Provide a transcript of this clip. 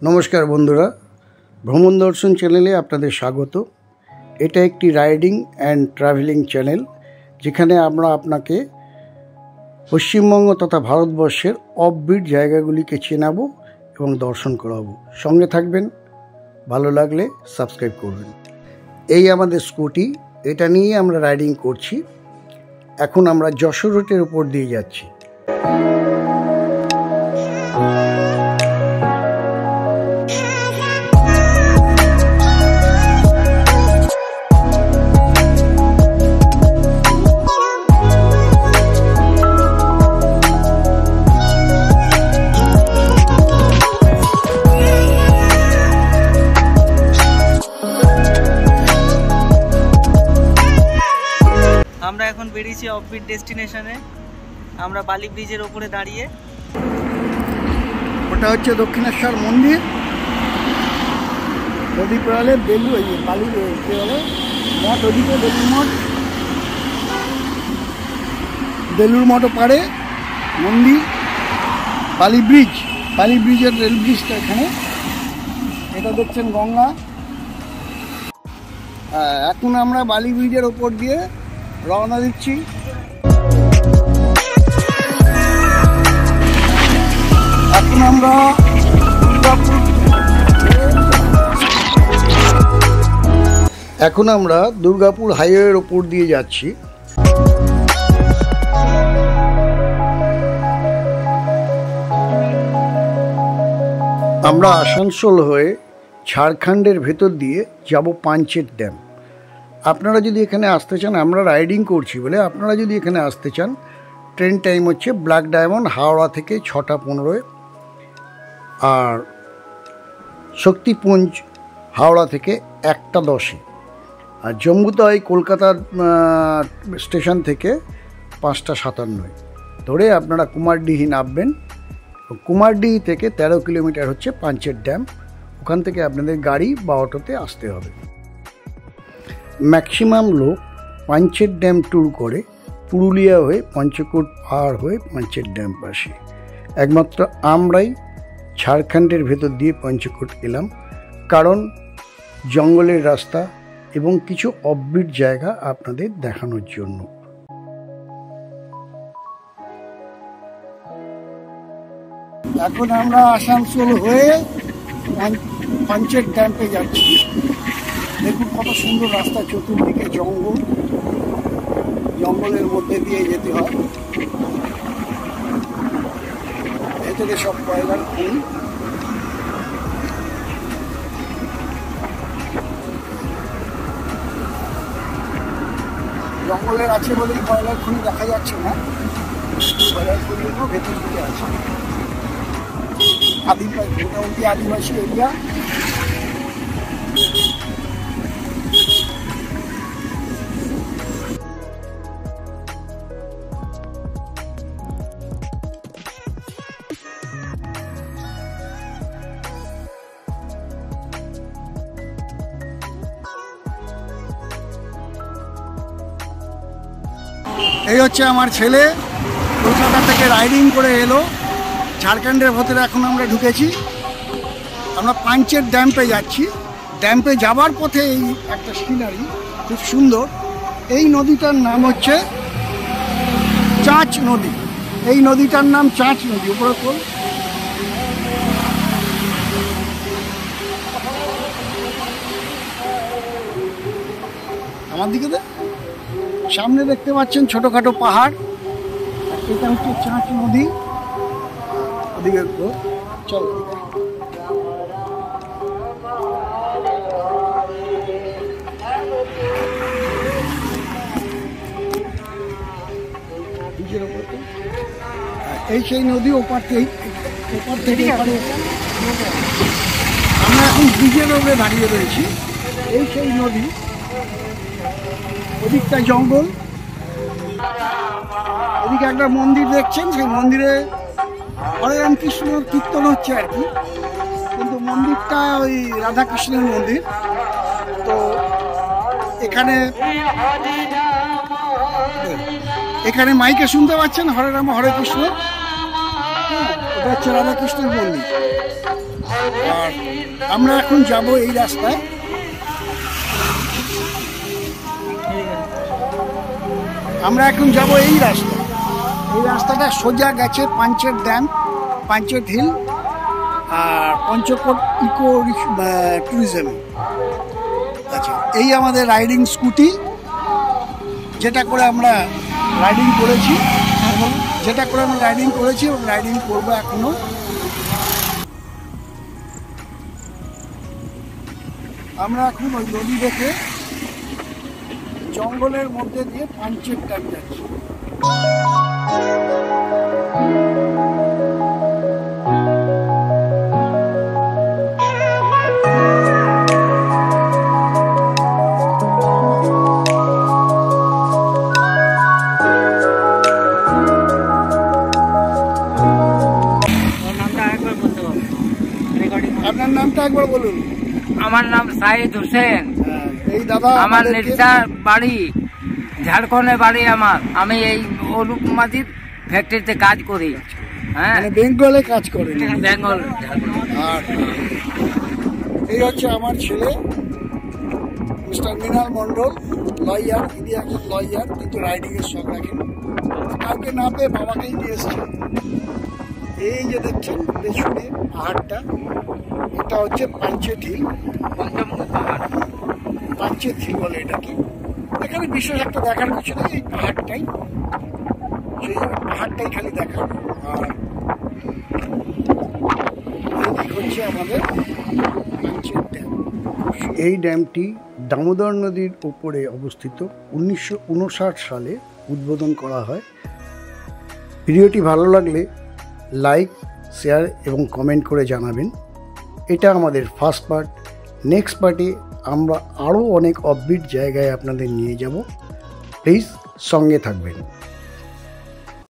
নমস্কার বন্ধুরা, ভ্রমণ দর্শন চ্যানেলে আপনাদের স্বাগত। এটা একটি রাইডিং অ্যান্ড ট্রাভেলিং চ্যানেল, যেখানে আমরা আপনাকে পশ্চিমবঙ্গ তথা ভারতবর্ষের অফবিট জায়গাগুলিকে চেনাবো এবং দর্শন করাবো। সঙ্গে থাকবেন, ভালো লাগলে সাবস্ক্রাইব করবেন। এই আমাদের স্কুটি, এটা নিয়ে আমরা রাইডিং করছি। এখন আমরা যশোর রোডের উপর দিয়ে যাচ্ছি। আমরা এখন বেরিয়েছি অফবিট ডেস্টিনেশনে। আমরা বালি ব্রিজের ওপরে দাঁড়িয়ে। ওটা হচ্ছে দক্ষিণেশ্বর মন্দির, নদী পাড়ে বেলু বালি মঠ, ওদিকে বেলুর মঠ, বেলুর মঠ পাড়ে মন্দির, বালি ব্রিজের রেল ব্রিজটা এখানে। এটা দেখছেন গঙ্গা। এখন আমরা বালি ব্রিজের ওপর দিয়ে রওনা দিচ্ছি। এখন আমরা দুর্গাপুর হাইওয়ের ওপর দিয়ে যাচ্ছি। আমরা আসানসোল হয়ে ঝাড়খণ্ডের ভেতর দিয়ে যাব পাঞ্চেত ড্যাম। আপনারা যদি এখানে আসতে চান, আমরা রাইডিং করছি বলে, আপনারা যদি এখানে আসতে চান, ট্রেন টাইম হচ্ছে ব্ল্যাক ডায়মন্ড হাওড়া থেকে 6টা 15, আর শক্তিপুঞ্জ হাওড়া থেকে 1টা 10, আর জম্মুতাই কলকাতার স্টেশন থেকে 5টা 57 ধরে আপনারা কুমারডিহি নামবেন। কুমারডিহি থেকে 13 কিলোমিটার হচ্ছে পাঞ্চেত ড্যাম। ওখান থেকে আপনাদের গাড়ি বা অটোতে আসতে হবে। ম্যাক্সিমাম লোক পাঞ্চেত ড্যাম ট্যুর করে পুরুলিয়া হয়ে পঞ্চকোট পাহাড় হয়ে পাঞ্চেত ড্যাম পাশে। একমাত্র আমরাই ঝাড়খণ্ডের ভেতর দিয়ে পঞ্চকোট এলাম, কারণ জঙ্গলের রাস্তা এবং কিছু অফবিট জায়গা আপনাদের দেখানোর জন্য। এখন আমরা আসানসোল হয়ে পাঞ্চেত ড্যামে যাচ্ছি। দেখুন কত সুন্দর রাস্তা, চতুর্দিকে জঙ্গলের মধ্যে দিয়ে যেতে হয়। ভেতরে সব কয়লার খনি। জঙ্গলের আছে বলেই কয়লার খনি দেখা যাচ্ছে না, কয়লার খনিও ভেতর দিকে আছে। মোটামুটি আদিবাসী এরিয়া। এই হচ্ছে আমার ছেলে, কলকাতা থেকে রাইডিং করে এলো, ঝাড়খণ্ডের ভেতরে এখন আমরা ঢুকেছি। আমরা পাঞ্চেত ড্যামে যাচ্ছি। ড্যামে যাবার পথে এই একটা সিনারি খুব সুন্দর। এই নদীটার নাম হচ্ছে চাঁচ নদী। এই নদীটার নাম চাঁচ নদী। উপরে কোল আমার দিকে সামনে দেখতে পাচ্ছেন ছোটখাটো পাহাড়। এটা হচ্ছে চাঁচ নদী। ওদিকে চল। এই সেই নদী, ওপার থেকে আমরা এখন ব্রিজের ওপরে দাঁড়িয়ে রয়েছি। এই সেই নদী, ওদিকটা জঙ্গল, এদিকে একটা মন্দির দেখছেন। সেই মন্দিরে হরে রামকৃষ্ণ কীর্তন হচ্ছে আর কি, কিন্তু মন্দিরটা ওই রাধাকৃষ্ণের মন্দির। তো এখানে মাইকে শুনতে পাচ্ছেন হরে রাম হরে কৃষ্ণ। এটা হচ্ছে রাধাকৃষ্ণের মন্দির। আর আমরা এখন যাব এই রাস্তায়। আমরা এখন যাব এই রাস্তা। এই রাস্তাটা সোজা গেছে পাঞ্চেত ড্যাম, পাঞ্চেত হিল আর পঞ্চকোট ইকো ট্যুরিজম। আচ্ছা, এই আমাদের রাইডিং স্কুটি, যেটা করে আমরা রাইডিং করেছি এবং রাইডিং করবো এখনো। আমরা এখন ওই নদী দেখে জঙ্গলের মধ্যে দিয়ে পাঞ্চেত ড্যাম যাচ্ছি। আপনার নামটা একবার বলুন। আমার নাম সাইদ হোসেন। এই দাদা আমার নির্জার বাড়ি, ঝাড়খণ্ডে বাড়ি আমার। আমি এই অলুকমাদির ফ্যাক্টরিতে কাজ করি। হ্যাঁ, বেঙ্গলে কাজ করেন? বেঙ্গল। আর এই হচ্ছে আমার ছেলে মিস্টার মৃণাল মণ্ডল, লয়ার। ইনি একজন লয়ার, কিন্তু রাইডিং এর শখ রাখেন। কাউকে না পেয়ে বাবাকেই নিয়ে এসছেন। এই যে দেখছেন পেছনে পাহাড়টা, এটা হচ্ছে পাঞ্চেত হিল। পাঞ্চেত হিল বলে এটাকে। এখানে বিশেষ একটা দেখার কিছু নেই, এই পাহাড়টাই, সেই পাহাড়টাই খালি দেখার। আর এদিক হচ্ছে আমাদের পাঞ্চেত ড্যাম। এই ড্যামটি দামোদর নদীর উপরে অবস্থিত। 1959 সালে উদ্বোধন করা হয়। ভিডিওটি ভালো লাগলে লাইক, শেয়ার এবং কমেন্ট করে জানাবেন। এটা আমাদের ফার্স্ট পার্ট। নেক্সট পার্টে আমরা আরও অনেক অফবিট জায়গায় আপনাদের নিয়ে যাব। প্লিজ সঙ্গে থাকবেন।